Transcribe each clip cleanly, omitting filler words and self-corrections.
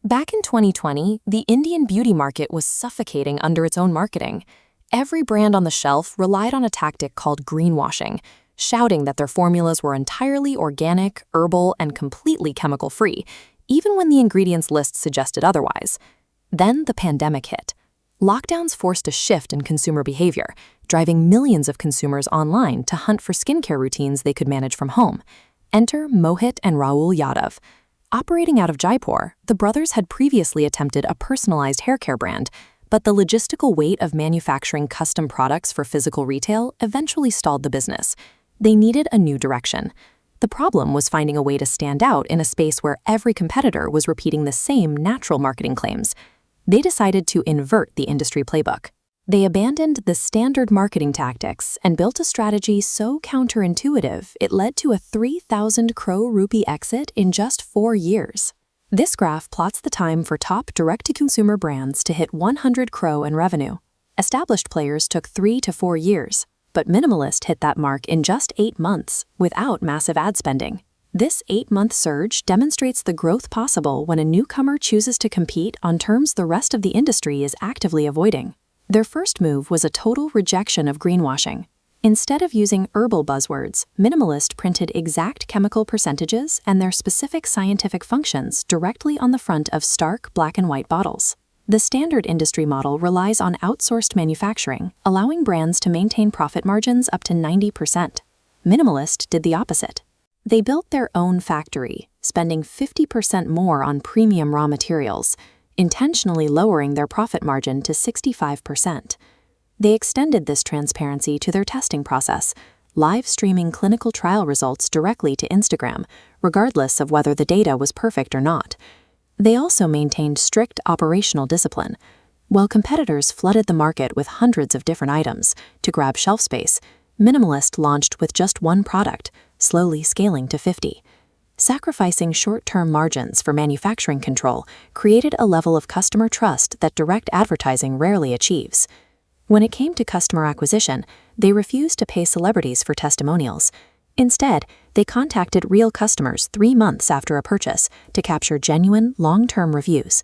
Back in 2020, the Indian beauty market was suffocating under its own marketing. Every brand on the shelf relied on a tactic called greenwashing, shouting that their formulas were entirely organic, herbal, and completely chemical-free, even when the ingredients list suggested otherwise. Then the pandemic hit. Lockdowns forced a shift in consumer behavior, driving millions of consumers online to hunt for skincare routines they could manage from home. Enter Mohit and Rahul Yadav. Operating out of Jaipur, the brothers had previously attempted a personalized haircare brand, but the logistical weight of manufacturing custom products for physical retail eventually stalled the business. They needed a new direction. The problem was finding a way to stand out in a space where every competitor was repeating the same natural marketing claims. They decided to invert the industry playbook. They abandoned the standard marketing tactics and built a strategy so counterintuitive it led to a 3,000 crore rupee exit in just 4 years. This graph plots the time for top direct-to-consumer brands to hit 100 crore in revenue. Established players took 3 to 4 years, but Minimalist hit that mark in just 8 months without massive ad spending. This 8-month surge demonstrates the growth possible when a newcomer chooses to compete on terms the rest of the industry is actively avoiding. Their first move was a total rejection of greenwashing. Instead of using herbal buzzwords, Minimalist printed exact chemical percentages and their specific scientific functions directly on the front of stark black and white bottles. The standard industry model relies on outsourced manufacturing, allowing brands to maintain profit margins up to 90%. Minimalist did the opposite. They built their own factory, spending 50% more on premium raw materials, intentionally lowering their profit margin to 65%. They extended this transparency to their testing process, live streaming clinical trial results directly to Instagram, regardless of whether the data was perfect or not. They also maintained strict operational discipline. While competitors flooded the market with hundreds of different items to grab shelf space, Minimalist launched with just one product, slowly scaling to 50. Sacrificing short-term margins for manufacturing control created a level of customer trust that direct advertising rarely achieves. When it came to customer acquisition, they refused to pay celebrities for testimonials. Instead, they contacted real customers 3 months after a purchase to capture genuine, long-term reviews.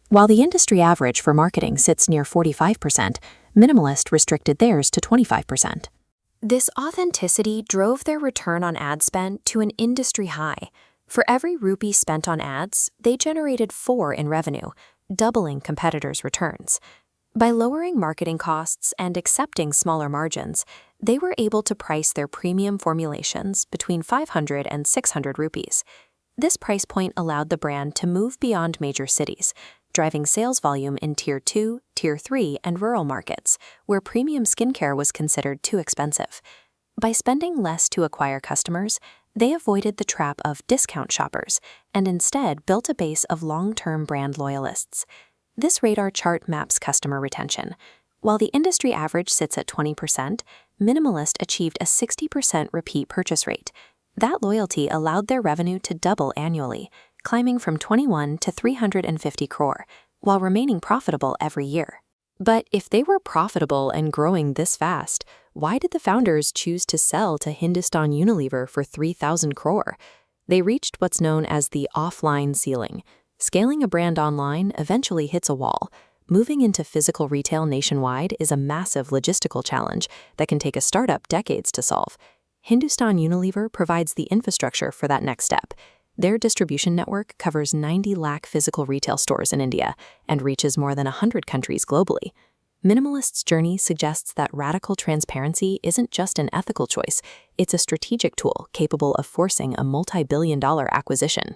While the industry average for marketing sits near 45%, Minimalist restricted theirs to 25%. This authenticity drove their return on ad spend to an industry high. For every rupee spent on ads, they generated 4 in revenue, doubling competitors' returns. By lowering marketing costs and accepting smaller margins, they were able to price their premium formulations between 500 and 600 rupees. This price point allowed the brand to move beyond major cities, driving sales volume in Tier 2, Tier 3, and rural markets, where premium skincare was considered too expensive. By spending less to acquire customers, they avoided the trap of discount shoppers and instead built a base of long-term brand loyalists. This radar chart maps customer retention. While the industry average sits at 20%, Minimalist achieved a 60% repeat purchase rate. That loyalty allowed their revenue to double annually, climbing from 21 to 350 crore, while remaining profitable every year. But if they were profitable and growing this fast, why did the founders choose to sell to Hindustan Unilever for 3,000 crore? They reached what's known as the offline ceiling. Scaling a brand online eventually hits a wall. Moving into physical retail nationwide is a massive logistical challenge that can take a startup decades to solve. Hindustan Unilever provides the infrastructure for that next step. Their distribution network covers 90 lakh physical retail stores in India and reaches more than 100 countries globally. Minimalist's journey suggests that radical transparency isn't just an ethical choice, it's a strategic tool capable of forcing a multi-billion-dollar acquisition.